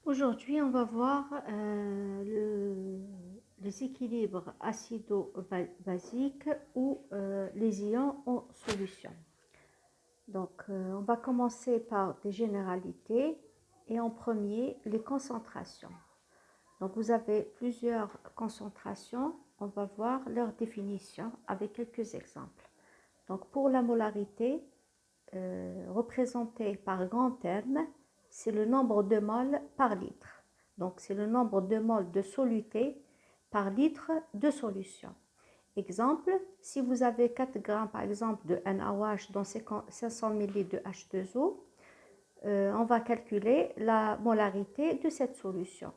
Aujourd'hui, on va voir les équilibres acido-basiques ou les ions en solution. Donc, on va commencer par des généralités et en premier, les concentrations. Donc, vous avez plusieurs concentrations. On va voir leur définition avec quelques exemples. Donc, pour la molarité, représentée par grand M, c'est le nombre de moles par litre. Donc, c'est le nombre de moles de soluté par litre de solution. Exemple, si vous avez 4 grammes, par exemple, de NaOH dans 500 ml de H2O, on va calculer la molarité de cette solution.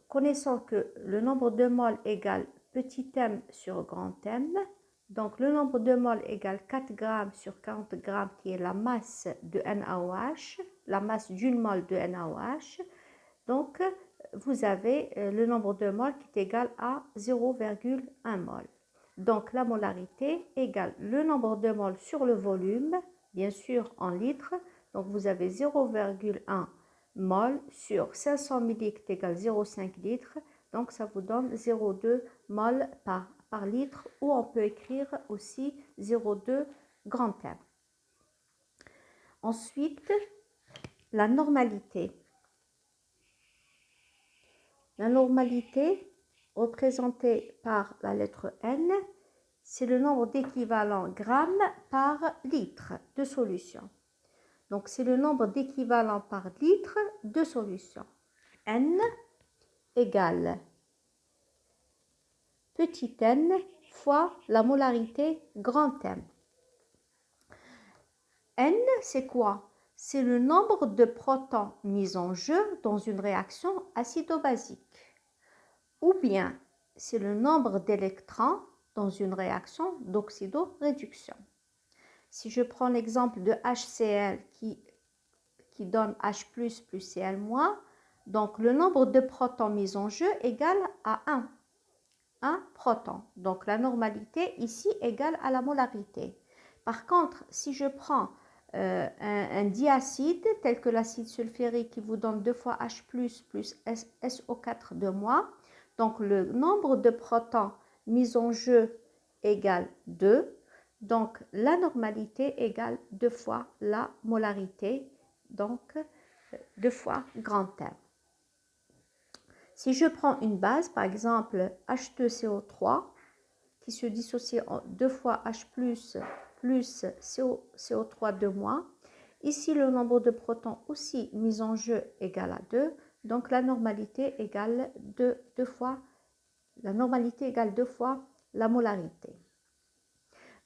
Connaissant que le nombre de moles égale petit m sur grand M, donc le nombre de moles égale 4 grammes sur 40 grammes qui est la masse de NaOH, la masse d'une mole de NaOH. Donc vous avez le nombre de moles qui est égal à 0,1 mol. Donc la molarité égale le nombre de moles sur le volume, bien sûr en litres. Donc vous avez 0,1 mol sur 500 ml égale 0,5 litres. Donc ça vous donne 0,2 mol par litre, ou on peut écrire aussi 0,2 grand M. Ensuite, la normalité. La normalité, représentée par la lettre N, c'est le nombre d'équivalents grammes par litre de solution. Donc, c'est le nombre d'équivalents par litre de solution. N égale petit n fois la molarité grand M. N, c'est quoi? C'est le nombre de protons mis en jeu dans une réaction acido-basique. Ou bien, c'est le nombre d'électrons dans une réaction d'oxydoréduction. Si je prends l'exemple de HCl qui donne H+, plus Cl-, donc le nombre de protons mis en jeu égale à 1 proton. Donc la normalité ici égale à la molarité. Par contre, si je prends un diacide tel que l'acide sulfurique qui vous donne 2 fois H+, plus SO4 de moins, donc le nombre de protons mis en jeu égale 2. Donc la normalité égale 2 fois la molarité, donc 2 fois grand M. Si je prends une base, par exemple H2CO3, qui se dissocie en 2 fois H+, plus CO3 de moins, ici le nombre de protons aussi mis en jeu égale à 2, donc la normalité égale 2 fois la molarité.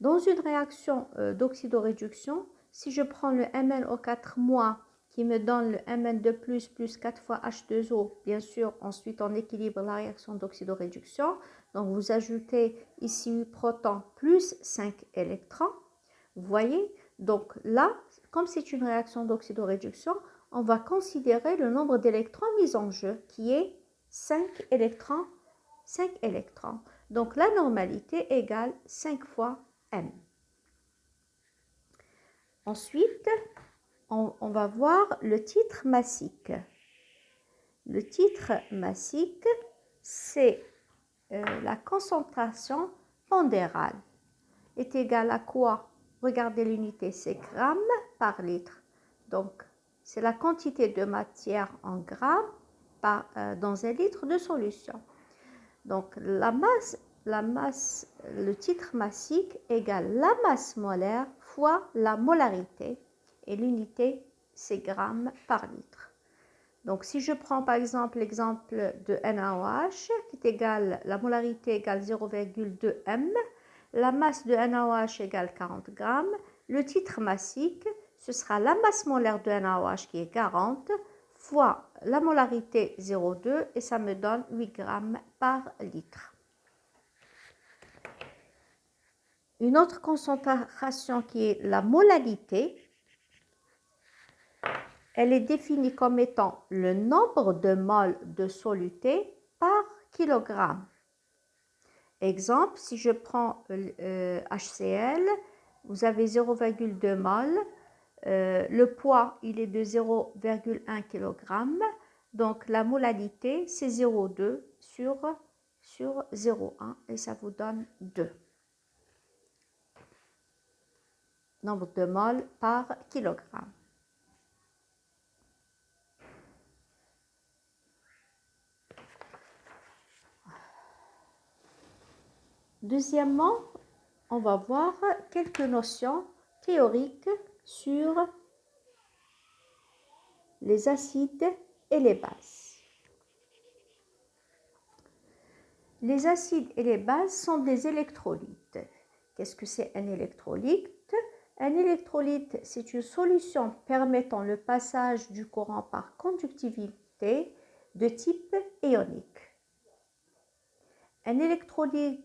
Dans une réaction d'oxydoréduction, si je prends le MnO4- qui me donne le Mn2+, plus 4 fois H2O, bien sûr, ensuite on équilibre la réaction d'oxydoréduction. Donc vous ajoutez ici 8 protons plus 5 électrons. Vous voyez? Donc là, comme c'est une réaction d'oxydoréduction, on va considérer le nombre d'électrons mis en jeu, qui est 5 électrons. 5 électrons. Donc la normalité égale 5 fois M. Ensuite, on va voir le titre massique. Le titre massique, c'est la concentration pondérale. Est égale à quoi? Regardez l'unité, c'est grammes par litre. Donc, c'est la quantité de matière en grammes dans un litre de solution. Donc, le titre massique égale la masse molaire fois la molarité. Et l'unité, c'est grammes par litre. Donc, si je prends par exemple l'exemple de NaOH, qui est égal, la molarité égale 0,2 m, la masse de NaOH égale 40 grammes, le titre massique, ce sera la masse molaire de NaOH qui est 40 fois la molarité 0,2 et ça me donne 8 grammes par litre. Une autre concentration qui est la molalité, elle est définie comme étant le nombre de moles de soluté par kilogramme. Exemple, si je prends HCl, vous avez 0,2 mol. Le poids, il est de 0,1 kg. Donc, la molalité, c'est 0,2 sur 0,1 et ça vous donne 2. Nombre de moles par kilogramme. Deuxièmement, on va voir quelques notions théoriques sur les acides et les bases. Les acides et les bases sont des électrolytes. Qu'est-ce que c'est un électrolyte? Un électrolyte, c'est une solution permettant le passage du courant par conductivité de type ionique. Un électrolyte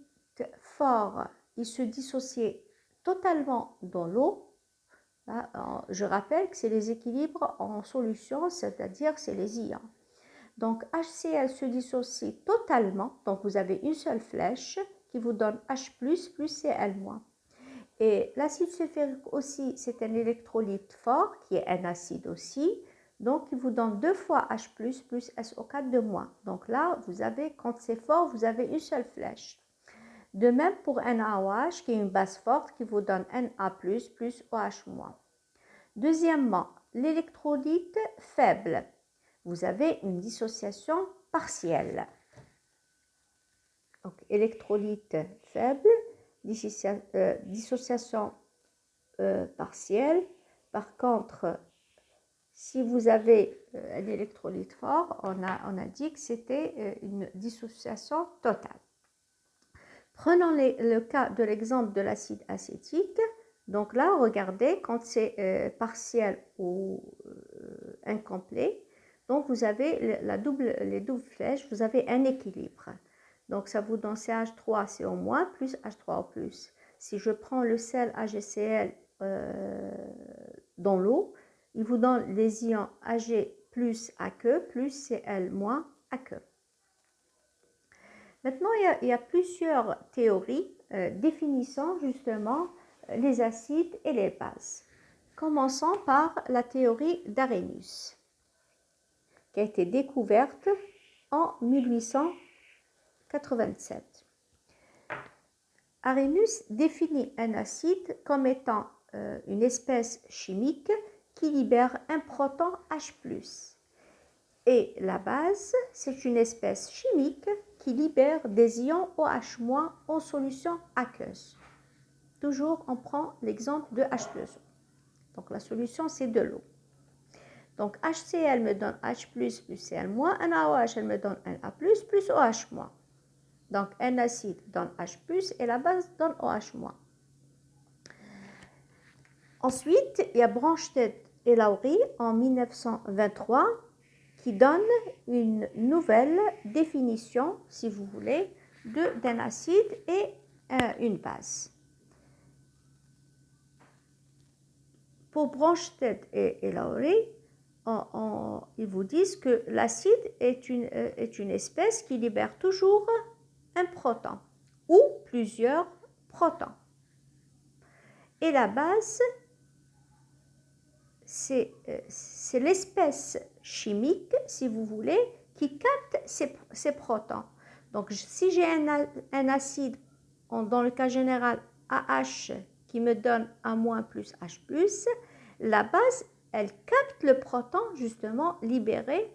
fort, il se dissocie totalement dans l'eau. Je rappelle que c'est les équilibres en solution, c'est-à-dire c'est les ions. Donc HCl se dissocie totalement, donc vous avez une seule flèche qui vous donne H+, plus Cl-. Et l'acide sulfurique aussi, c'est un électrolyte fort qui est un acide aussi, donc il vous donne 2 fois H+, plus SO4 de moins. Donc là, vous avez, quand c'est fort, vous avez une seule flèche. De même pour NaOH, qui est une base forte, qui vous donne Na+, plus OH-. Deuxièmement, l'électrolyte faible. Vous avez une dissociation partielle. Donc, électrolyte faible, dissociation partielle. Par contre, si vous avez un électrolyte fort, on a dit que c'était une dissociation totale. Prenons le cas de l'exemple de l'acide acétique. Donc là, regardez, quand c'est partiel ou incomplet, donc vous avez les doubles flèches, vous avez un équilibre. Donc ça vous donne CH3CO- plus H3O+. Si je prends le sel AgCl dans l'eau, il vous donne les ions Ag plus aqueux plus Cl moins aqueux. Maintenant, il y a plusieurs théories définissant justement les acides et les bases. Commençons par la théorie d'Arrhenius, qui a été découverte en 1887. Arrhenius définit un acide comme étant une espèce chimique qui libère un proton H+. Et la base, c'est une espèce chimique qui libère des ions OH- en solution aqueuse. Toujours, on prend l'exemple de H2O. Donc, la solution, c'est de l'eau. Donc, HCl me donne H+, plus Cl-, NaOH, elle me donne Na+, plus OH-. Donc, un acide donne H+, et la base donne OH-. Ensuite, il y a Bronsted et Lowry en 1923 qui donne une nouvelle définition, si vous voulez, d'un acide et une base. Pour Bronsted et Lowry, ils vous disent que l'acide est une espèce qui libère toujours un proton ou plusieurs protons. Et la base, c'est l'espèce chimique, si vous voulez, qui capte ces protons. Donc, si j'ai un acide, dans le cas général AH, qui me donne A- plus H+, la base, elle capte le proton, justement, libéré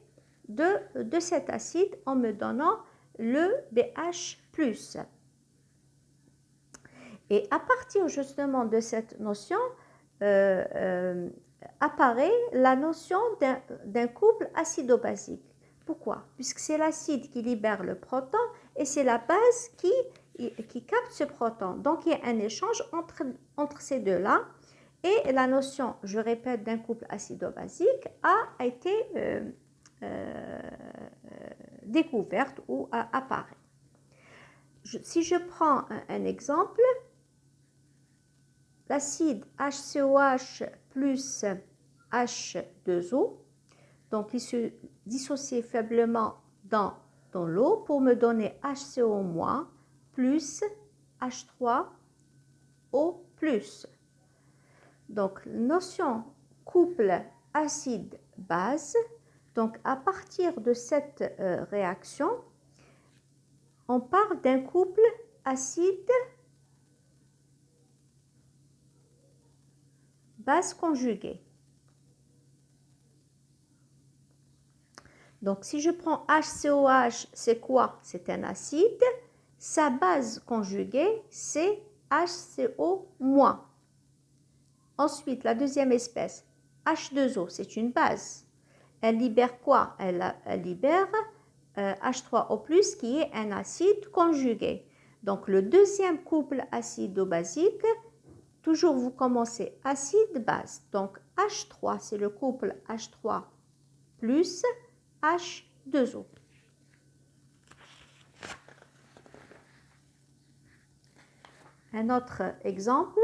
de cet acide en me donnant le BH+. Et à partir, justement, de cette notion, apparaît la notion d'un couple acido-basique. Pourquoi? Puisque c'est l'acide qui libère le proton et c'est la base qui capte ce proton. Donc, il y a un échange entre ces deux-là. Et la notion, je répète, d'un couple acido-basique a été découverte ou apparaît. Si je prends un exemple, l'acide HCOH plus H2O, donc il se dissocie faiblement dans l'eau pour me donner HCO- plus H3O+. Donc, notion couple acide-base, Donc, à partir de cette réaction, on parle d'un couple acide-base conjuguée. Donc, si je prends HCOH, c'est quoi? C'est un acide. Sa base conjuguée, c'est HCO-. Ensuite, la deuxième espèce, H2O, c'est une base. Elle libère quoi? Elle libère H3O+, qui est un acide conjugué. Donc, le deuxième couple acido-basique, toujours vous commencez acide-base. Donc, H3, c'est le couple H3 plus H2O. Un autre exemple,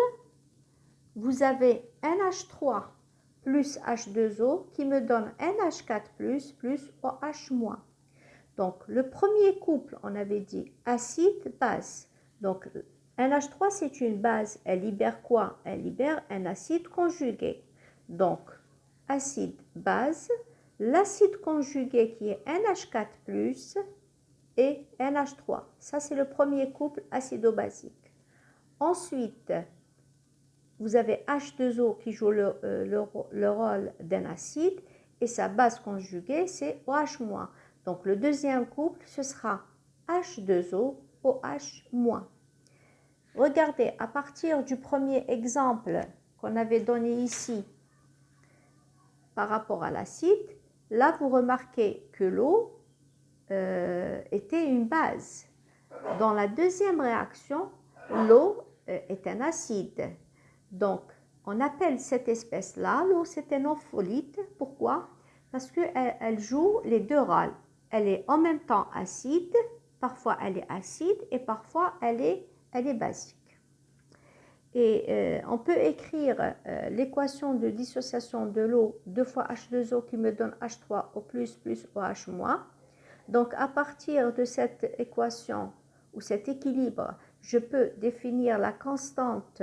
vous avez NH3 plus H2O qui me donne NH4 plus OH-. Donc, le premier couple, on avait dit acide-base. Donc, NH3, c'est une base. Elle libère quoi? Elle libère un acide conjugué. Donc, acide-base, l'acide conjugué qui est NH4 plus et NH3. Ça, c'est le premier couple acido-basique. Ensuite, vous avez H2O qui joue le rôle d'un acide et sa base conjuguée, c'est OH-. Donc, le deuxième couple, ce sera H2O, OH-. Regardez, à partir du premier exemple qu'on avait donné ici par rapport à l'acide, là, vous remarquez que l'eau était une base. Dans la deuxième réaction, l'eau est un acide. Donc, on appelle cette espèce-là l'eau céténopholite. Pourquoi? Parce qu'elle joue les deux rôles. Elle est en même temps acide, parfois elle est acide et parfois elle est basique. Et on peut écrire l'équation de dissociation de l'eau 2 fois H2O qui me donne H3O+, plus OH-. Donc, à partir de cette équation ou cet équilibre, je peux définir la constante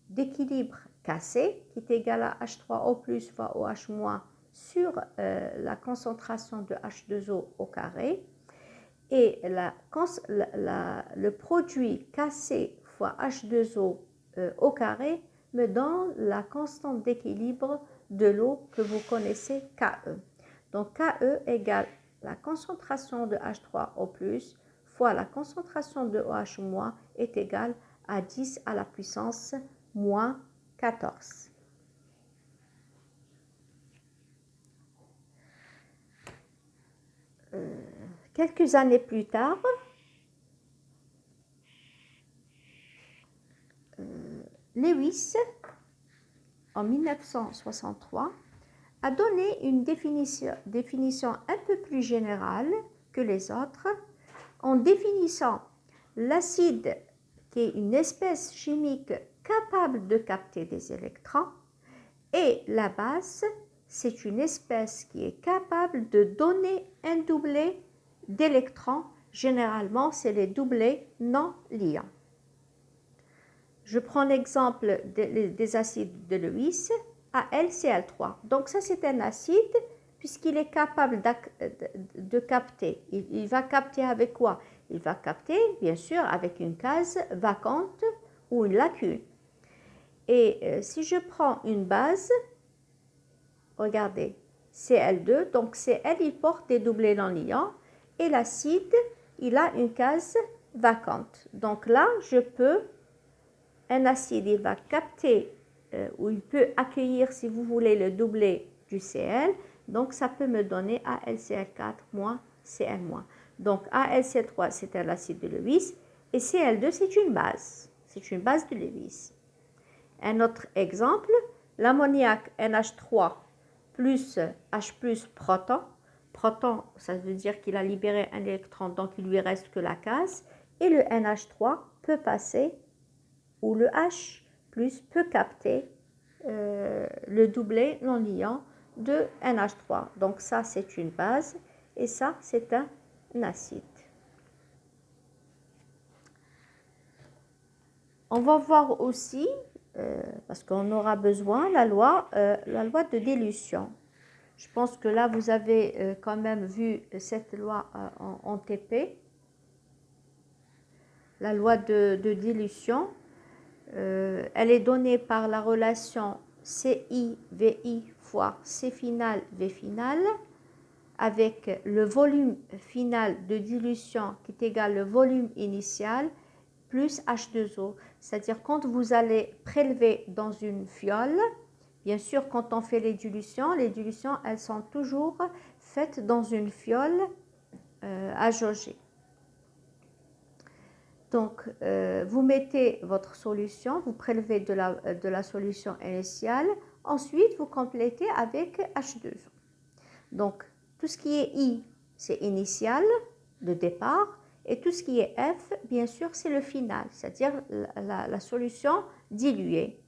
d'équilibre cassé qui est égale à H3O plus fois OH- sur la concentration de H2O au carré. Et le produit cassé fois H2O au carré me donne la constante d'équilibre de l'eau que vous connaissez, KE. Donc, KE égale la concentration de H3O+, fois la concentration de OH- est égale à 10 à la puissance moins 14. Quelques années plus tard, Lewis, en 1963, a donné une définition un peu plus générale que les autres en définissant l'acide qui est une espèce chimique capable de capter des électrons et la base, c'est une espèce qui est capable de donner un doublet d'électrons. Généralement, c'est les doublets non liants. Je prends l'exemple des acides de Lewis, AlCl3. Donc ça, c'est un acide puisqu'il est capable de capter. Il va capter avec quoi? Il va capter, bien sûr, avec une case vacante ou une lacune. Et si je prends une base, regardez, Cl2, donc Cl, il porte des doublets non liants, et l'acide, il a une case vacante. Donc là, un acide, il va capter, ou il peut accueillir, si vous voulez, le doublet du Cl, donc ça peut me donner AlCl4 moins Cl-. Donc AlCl3, c'est un acide de Lewis, et Cl2, c'est une base de Lewis. Un autre exemple, l'ammoniac NH3 plus H+, proton. Proton, ça veut dire qu'il a libéré un électron, donc il lui reste que la case. Et le NH3 peut passer, ou le H+, peut capter le doublet non liant de NH3. Donc ça, c'est une base, et ça, c'est un acide. On va voir aussi, parce qu'on aura besoin, la loi de dilution. Je pense que là, vous avez quand même vu cette loi en TP, la loi de dilution. Elle est donnée par la relation CI-VI fois C final V final, avec le volume final de dilution qui est égal au volume initial plus H2O. C'est-à-dire quand vous allez prélever dans une fiole, bien sûr quand on fait les dilutions elles sont toujours faites dans une fiole à jauger. Donc vous mettez votre solution, vous prélevez de la solution initiale, ensuite vous complétez avec H2O. Donc tout ce qui est I, c'est initial, le départ, et tout ce qui est F, bien sûr, c'est le final, c'est-à-dire la solution diluée.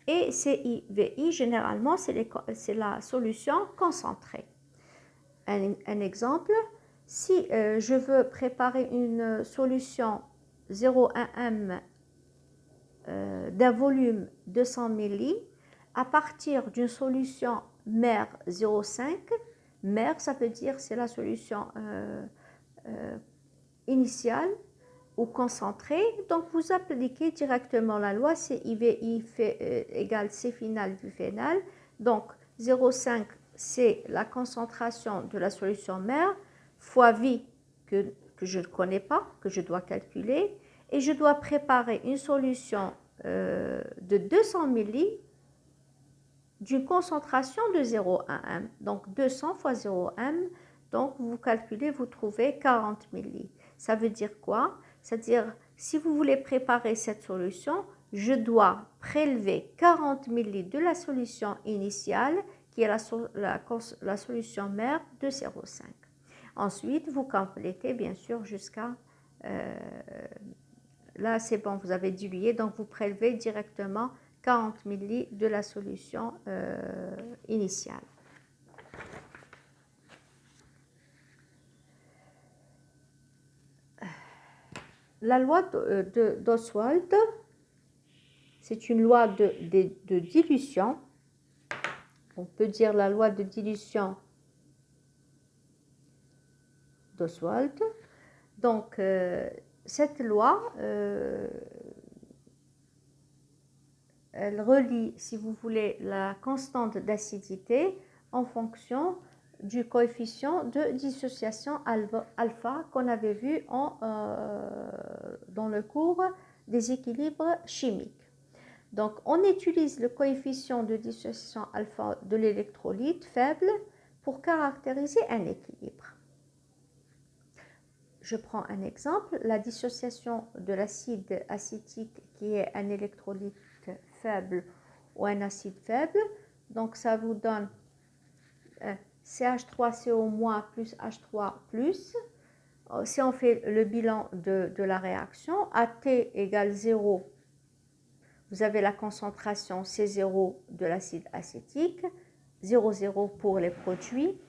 Et CI-VI, généralement, c'est la solution concentrée. Un exemple, si je veux préparer une solution 0,1 m d'un volume 200 milli, à partir d'une solution mer 0,5, mer, ça veut dire c'est la solution initiale ou concentrée. Donc vous appliquez directement la loi CI-VI égale C final du final. Donc 0,5 c'est la concentration de la solution mer fois V que je ne connais pas, que je dois calculer, et je dois préparer une solution de 200 milli d'une concentration de 0,1 m. Donc 200 fois 0,1 m, donc vous calculez, vous trouvez 40 milli. Ça veut dire quoi? C'est-à-dire, si vous voulez préparer cette solution, je dois prélever 40 milli de la solution initiale, qui est la solution mère de 0,5. Ensuite, vous complétez bien sûr jusqu'à... là, c'est bon, vous avez dilué, donc vous prélevez directement 40 milli de la solution initiale. La loi d'Ostwald, c'est une loi de dilution. On peut dire la loi de dilution d'Ostwald. Donc, cette loi, elle relie, si vous voulez, la constante d'acidité en fonction du coefficient de dissociation alpha qu'on avait vu dans le cours des équilibres chimiques. Donc, on utilise le coefficient de dissociation alpha de l'électrolyte faible pour caractériser un équilibre. Je prends un exemple, la dissociation de l'acide acétique qui est un électrolyte faible ou un acide faible. Donc, ça vous donne CH3CO- plus H3+. Si on fait le bilan de la réaction, AT égale 0, vous avez la concentration C0 de l'acide acétique, 0,0 pour les produits.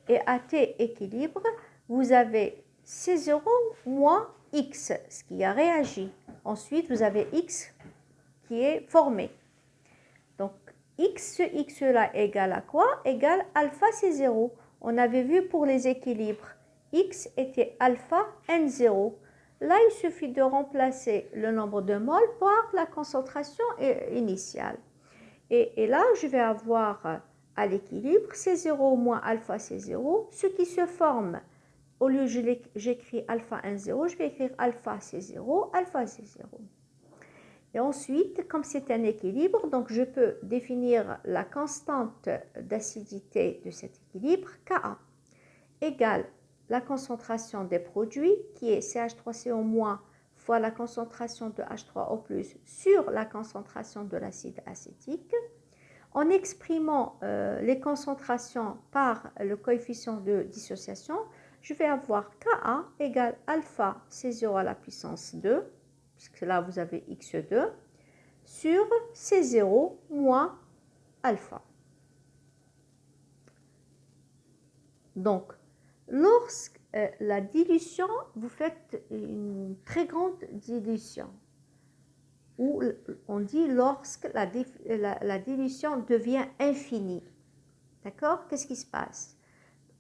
Et AT équilibre, vous avez C0 moins X, ce qui a réagi. Ensuite, vous avez X qui est formé. Donc, X, ce X-là égale à quoi? Égale alpha C0. On avait vu pour les équilibres, X était alpha N0. Là, il suffit de remplacer le nombre de moles par la concentration initiale. Et là, je vais avoir à l'équilibre C0 moins alpha C0, ce qui se forme. Au lieu j'écris alpha N0, je vais écrire alpha C0, alpha C0. Et ensuite, comme c'est un équilibre, donc je peux définir la constante d'acidité de cet équilibre, Ka, égale la concentration des produits, qui est CH3CO- fois la concentration de H3O+, sur la concentration de l'acide acétique. En exprimant les concentrations par le coefficient de dissociation, je vais avoir Ka égale alpha C0 à la puissance 2, puisque là vous avez X2, sur C0 moins alpha. Donc, lorsque la dilution, vous faites une très grande dilution, ou on dit lorsque la dilution devient infinie. D'accord? Qu'est-ce qui se passe?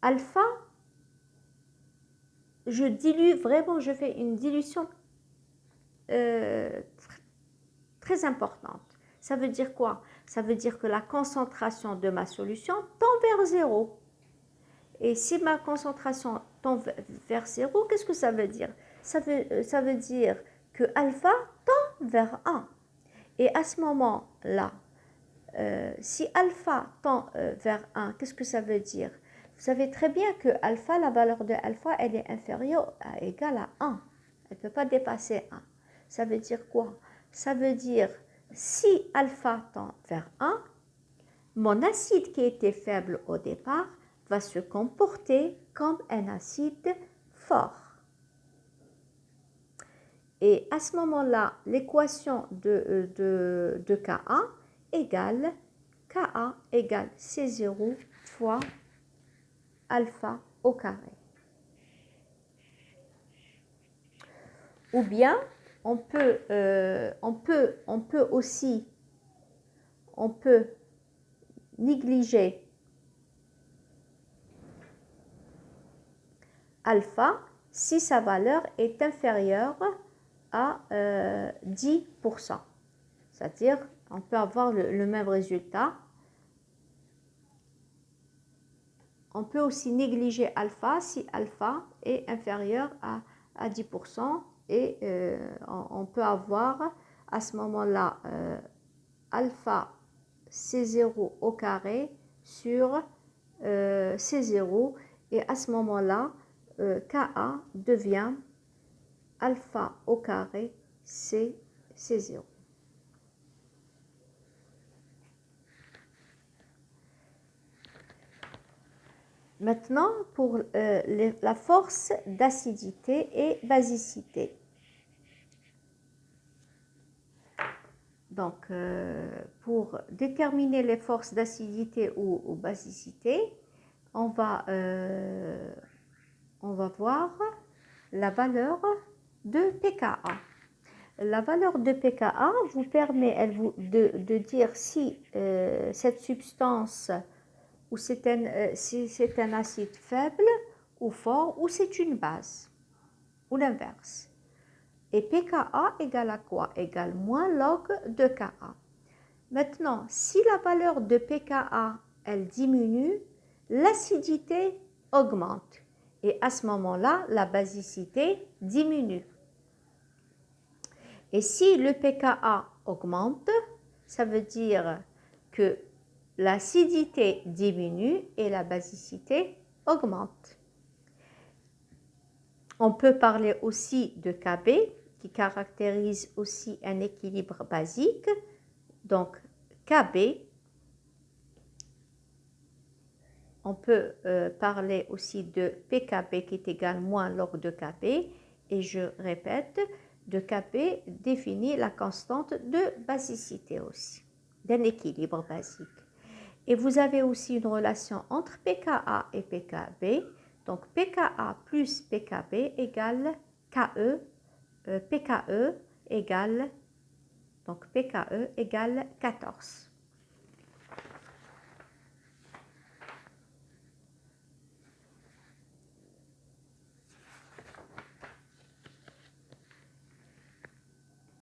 Alpha, je dilue vraiment, je fais une dilution très importante. Ça veut dire quoi? Ça veut dire que la concentration de ma solution tend vers 0. Et si ma concentration tend vers 0, qu'est-ce que ça veut dire? Ça veut dire que alpha tend vers 1. Et à ce moment-là, si alpha tend vers 1, qu'est-ce que ça veut dire? Vous savez très bien que alpha, la valeur de alpha, elle est inférieure à égale à 1. Elle ne peut pas dépasser 1. Ça veut dire quoi? Ça veut dire, si alpha tend vers 1, mon acide qui était faible au départ va se comporter comme un acide fort. Et à ce moment-là, l'équation de Ka égale C0 fois alpha au carré. Ou bien, on peut négliger alpha si sa valeur est inférieure à 10%. C'est-à-dire, on peut avoir le même résultat. On peut aussi négliger alpha si alpha est inférieur à 10%. Et on peut avoir à ce moment-là alpha C0 au carré sur C0. Et à ce moment-là, Ka devient alpha au carré C0. Maintenant, pour la force d'acidité et basicité. Donc, pour déterminer les forces d'acidité ou basicité, on va voir la valeur de pKa. La valeur de pKa vous permet de dire si cette substance ou c'est un acide faible ou fort ou c'est une base ou l'inverse. Et pKa égale à quoi? Égale moins log de Ka. Maintenant, si la valeur de pKa, elle diminue, l'acidité augmente. Et à ce moment-là, la basicité diminue. Et si le pKa augmente, ça veut dire que l'acidité diminue et la basicité augmente. On peut parler aussi de Kb, qui caractérise aussi un équilibre basique. Donc, Kb, on peut parler aussi de pKb qui est égal moins log de Kb. Et je répète, de Kb définit la constante de basicité aussi, d'un équilibre basique. Et vous avez aussi une relation entre pKa et pKb. Donc, pKa plus pKb égale Ke, pKe égale 14.